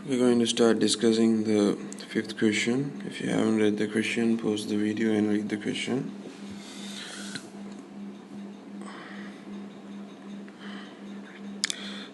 We're going to start discussing the fifth question. If you haven't read the question, pause the video and read the question.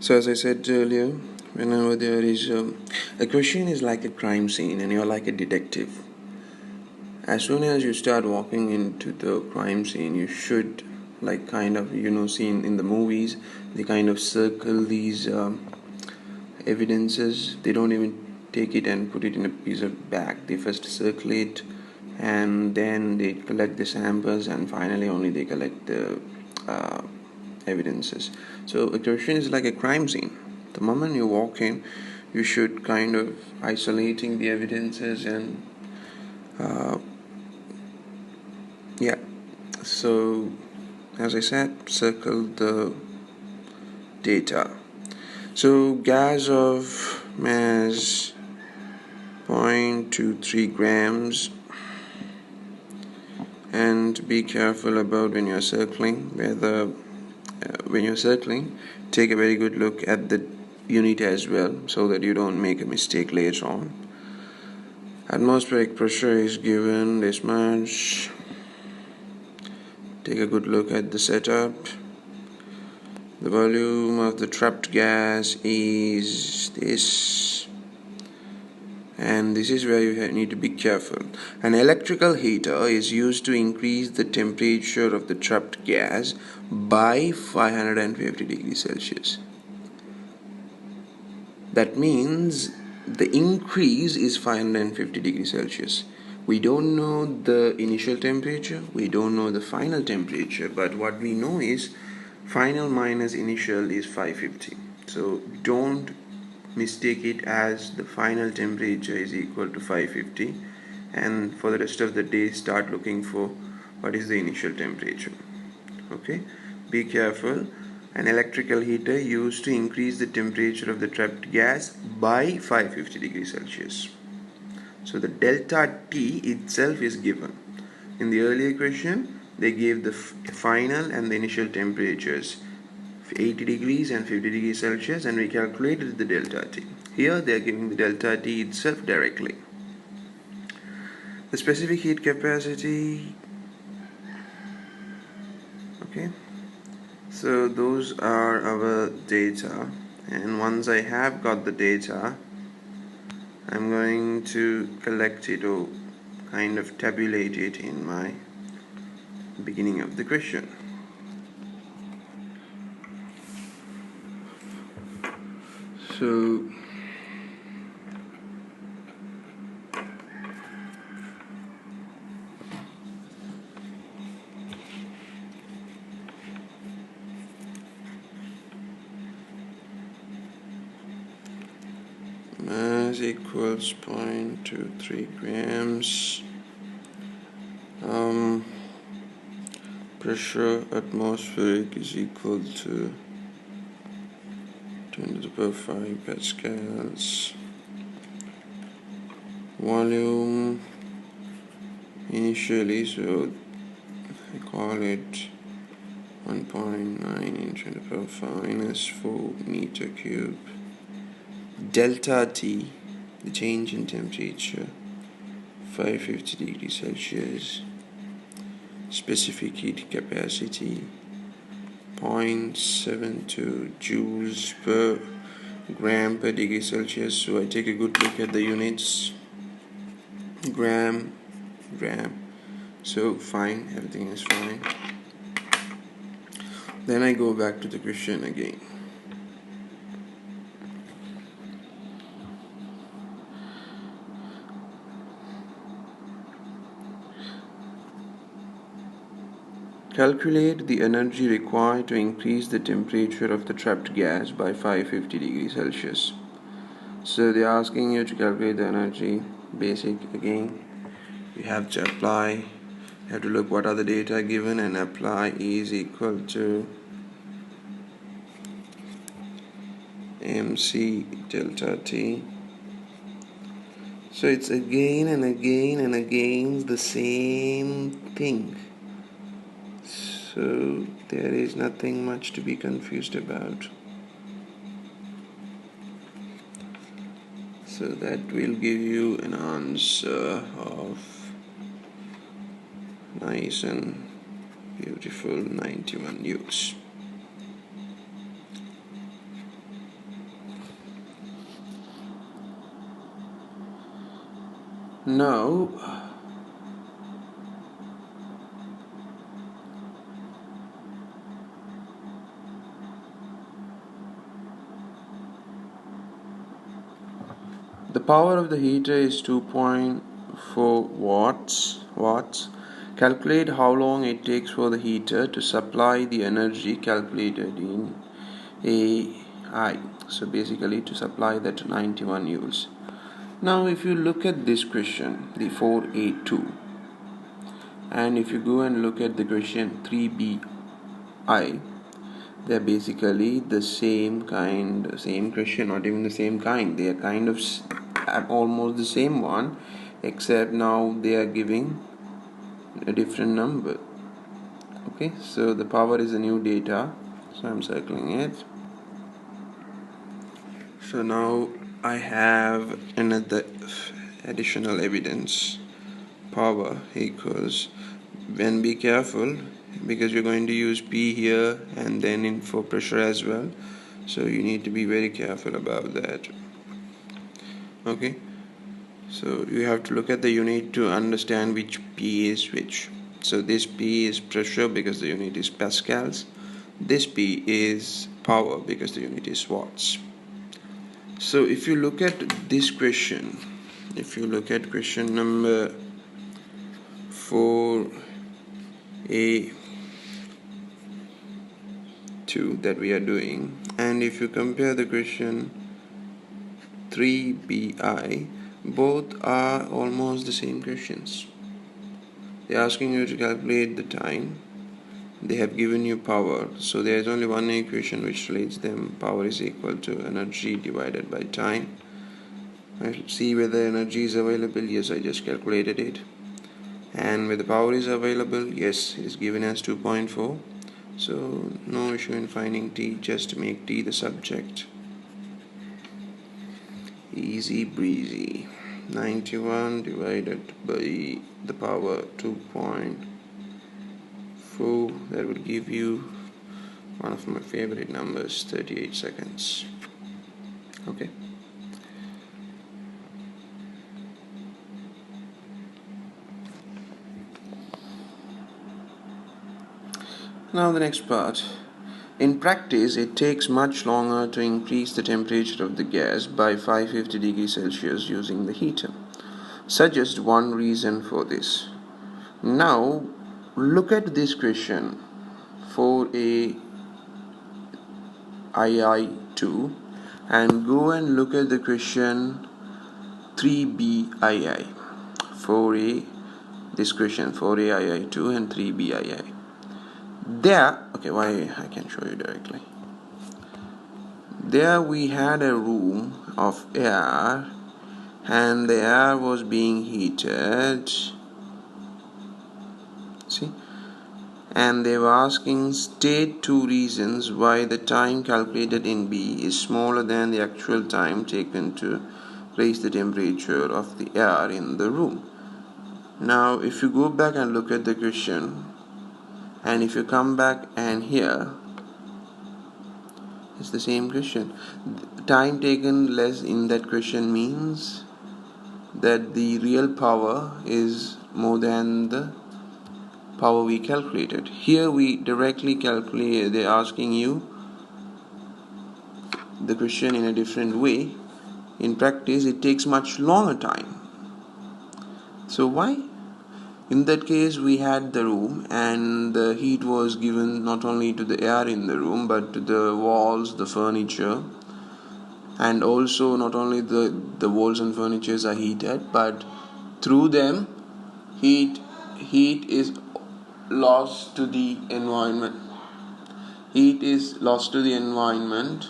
So, as I said earlier, whenever there is a question is like a crime scene and you're like a detective. As soon as you start walking into the crime scene, you should seen in the movies, they kind of circle these evidences. They don't even take it and put it in a piece of bag. They first circle it and then they collect the samples and finally only they collect the evidences. So a question is like a crime scene. The moment you walk in, you should kind of isolating the evidences and yeah. So as I said, circle the data. So gas of mass 0.23 grams, and be careful about when you're circling take a very good look at the unit as well so that you don't make a mistake later on. Atmospheric pressure is given this much. Take a good look at the setup. The volume of the trapped gas is this, and this is where you need to be careful. An electrical heater is used to increase the temperature of the trapped gas by 550 degrees Celsius. That means the increase is 550 degrees Celsius. We don't know the initial temperature, we don't know the final temperature, but what we know is final minus initial is 550. So don't mistake it as the final temperature is equal to 550, and for the rest of the day start looking for what is the initial temperature. Okay, be careful. An electrical heater used to increase the temperature of the trapped gas by 550 degrees Celsius. So the delta T itself is given. In the earlier question, they gave the final and the initial temperatures 80 degrees and 50 degrees Celsius, and we calculated the delta T. Here they are giving the delta T itself directly. The specific heat capacity. Okay. So those are our data, and once I have got the data, I'm going to collect it or kind of tabulate it in my beginning of the question. So mass equals 0.23 grams. Pressure atmospheric is equal to 10 to the power 5 pascals. Volume initially, so I call it 1.9 into the power 5 minus 4 meter cube. Delta T, the change in temperature, 550 degrees Celsius. Specific heat capacity, 0.72 joules per gram per degree Celsius. So I take a good look at the units. Gram. So fine, everything is fine. Then I go back to the question again. Calculate the energy required to increase the temperature of the trapped gas by 550 degrees Celsius. So they're asking you to calculate the energy. Basic again. You have to apply. You have to look what are the data given and apply is equal to MC delta T. So it's again and again and again the same thing. So there is nothing much to be confused about. So that will give you an answer of nice and beautiful 91 joules. Now the power of the heater is 2.4 watts. Calculate how long it takes for the heater to supply the energy calculated in AI. So basically to supply that 91 joules. Now if you look at this question, the 4A2, and if you go and look at the question 3BI, they're basically the same question, not even the same kind. They are kind of almost the same one, except now they are giving a different number. Okay, so the power is a new data, so I'm circling it. So now I have another additional evidence. Power equals, when be careful because you're going to use P here and then in for pressure as well, so you need to be very careful about that. Okay, so you have to look at the unit to understand which P is which. So this P is pressure because the unit is pascals. This P is power because the unit is watts. So if you look at this question, if you look at question number 4A2 that we are doing, and if you compare the question 3BI, both are almost the same questions. They're asking you to calculate the time. They have given you power, so there is only one equation which relates them. Power is equal to energy divided by time. I see whether energy is available. Yes, I just calculated it. And whether power is available, yes, it is given as 2.4. So no issue in finding T, just make T the subject. Easy breezy. 91 divided by the power 2.4, that will give you one of my favorite numbers, 38 seconds. Okay. Now the next part. In practice, it takes much longer to increase the temperature of the gas by 550 degrees Celsius using the heater. Suggest one reason for this. Now, look at this question 4A2 and go and look at the question 3BII. 4A, this question 4AI2 and 3BII. There, okay, why I can show you directly. There we had a room of air and the air was being heated. See? And they were asking state two reasons why the time calculated in B is smaller than the actual time taken to raise the temperature of the air in the room. Now if you go back and look at the question, and if you come back and here, it's the same question. Time taken less in that question means that the real power is more than the power we calculated. Here we directly calculate, they're asking you the question in a different way. In practice, it takes much longer time. So why? In that case, we had the room and the heat was given not only to the air in the room but to the walls, the furniture, and also not only the walls and furnitures are heated, but through them heat is lost to the environment. Heat is lost to the environment.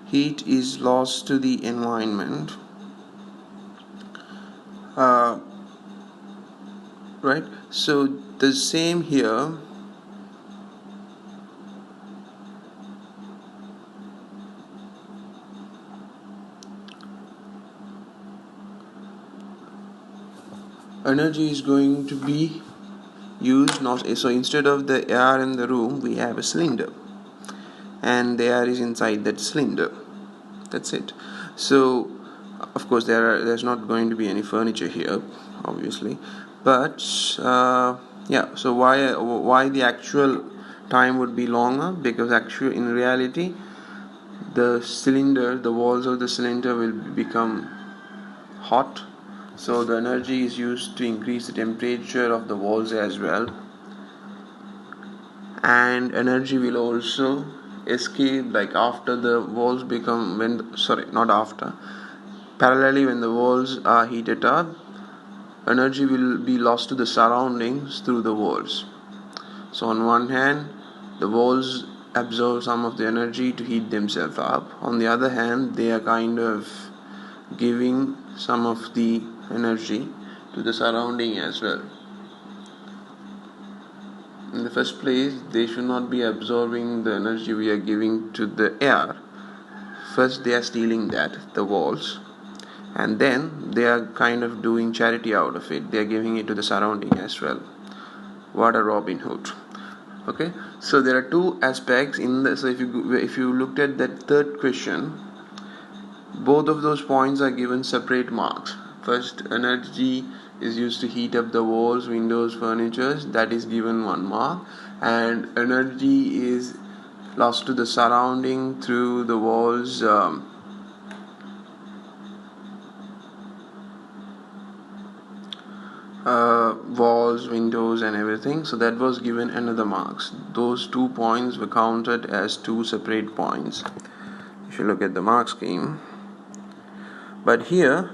Heat is lost to the environment. Right? So the same here. energy is going to be used. Not so instead of the air in the room, we have a cylinder, and the air is inside that cylinder. That's it. So of course there's not going to be any furniture here, obviously, but yeah. So why the actual time would be longer? Because actually in reality the walls of the cylinder will become hot, so the energy is used to increase the temperature of the walls as well, and energy will also escape like after the walls become when sorry not after parallelly when the walls are heated up, energy will be lost to the surroundings through the walls. So on one hand the walls absorb some of the energy to heat themselves up, on the other hand they are kind of giving some of the energy to the surrounding as well. In the first place, they should not be absorbing the energy we are giving to the air. First they are stealing that, the walls, and then they are kind of doing charity out of it. They are giving it to the surrounding as well. What a Robin Hood. Okay, so there are two aspects in the. So if you looked at that third question, both of those points are given separate marks. First, energy is used to heat up the walls, windows, furniture, that is given 1 mark, and energy is lost to the surrounding through the walls. Walls, windows, and everything. So that was given another marks. Those 2 points were counted as two separate points. If you look at the mark scheme, but here,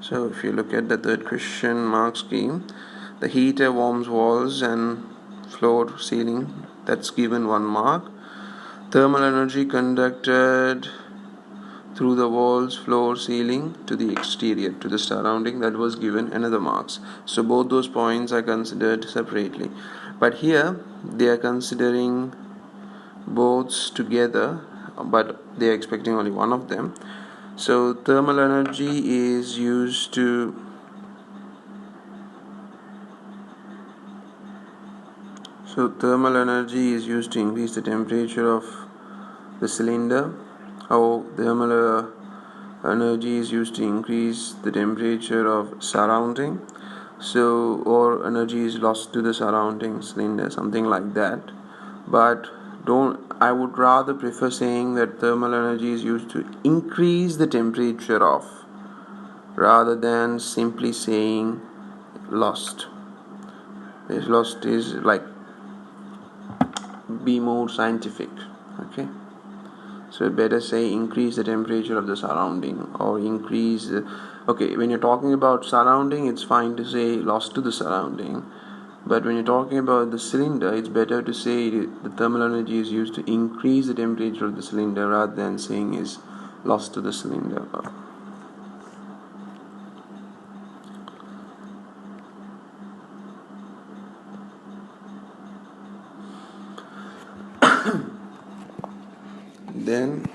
so if you look at the third question mark scheme, the heater warms walls and floor, ceiling. That's given 1 mark. Thermal energy conducted through the walls, floor, ceiling to the exterior, to the surrounding, that was given another marks. So both those points are considered separately, but here they are considering both together, but they are expecting only one of them. So thermal energy is used to increase the temperature of the cylinder. How thermal energy is used to increase the temperature of surrounding, so or energy is lost to the surrounding cylinder, something like that. But I would rather prefer saying that thermal energy is used to increase the temperature of, rather than simply saying lost. This lost is like be more scientific. Okay, so better say increase the temperature of the surrounding, or increase okay, when you're talking about surrounding it's fine to say lost to the surrounding, but when you're talking about the cylinder it's better to say the thermal energy is used to increase the temperature of the cylinder rather than saying is lost to the cylinder. Then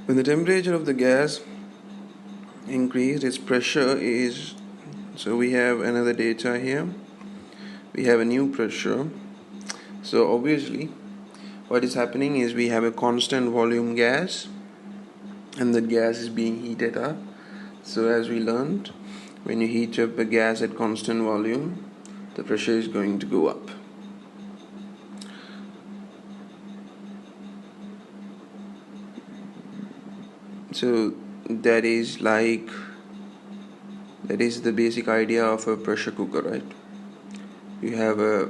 when the temperature of the gas increased, its pressure is, so we have another data here, we have a new pressure. So obviously what is happening is we have a constant volume gas, and the gas is being heated up. So as we learned, when you heat up a gas at constant volume, the pressure is going to go up. So that is the basic idea of a pressure cooker, right? You have a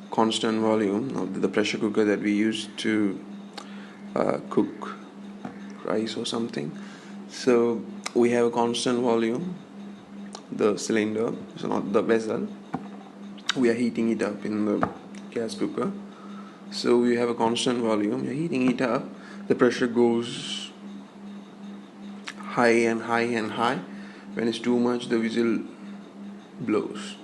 constant volume of the pressure cooker that we use to cook rice or something. So we have a constant volume, the cylinder, so not the vessel. We are heating it up in the gas cooker. So we have a constant volume, you're heating it up, the pressure goes high and high and high. When it's too much, the whistle blows.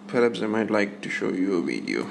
Perhaps I might like to show you a video.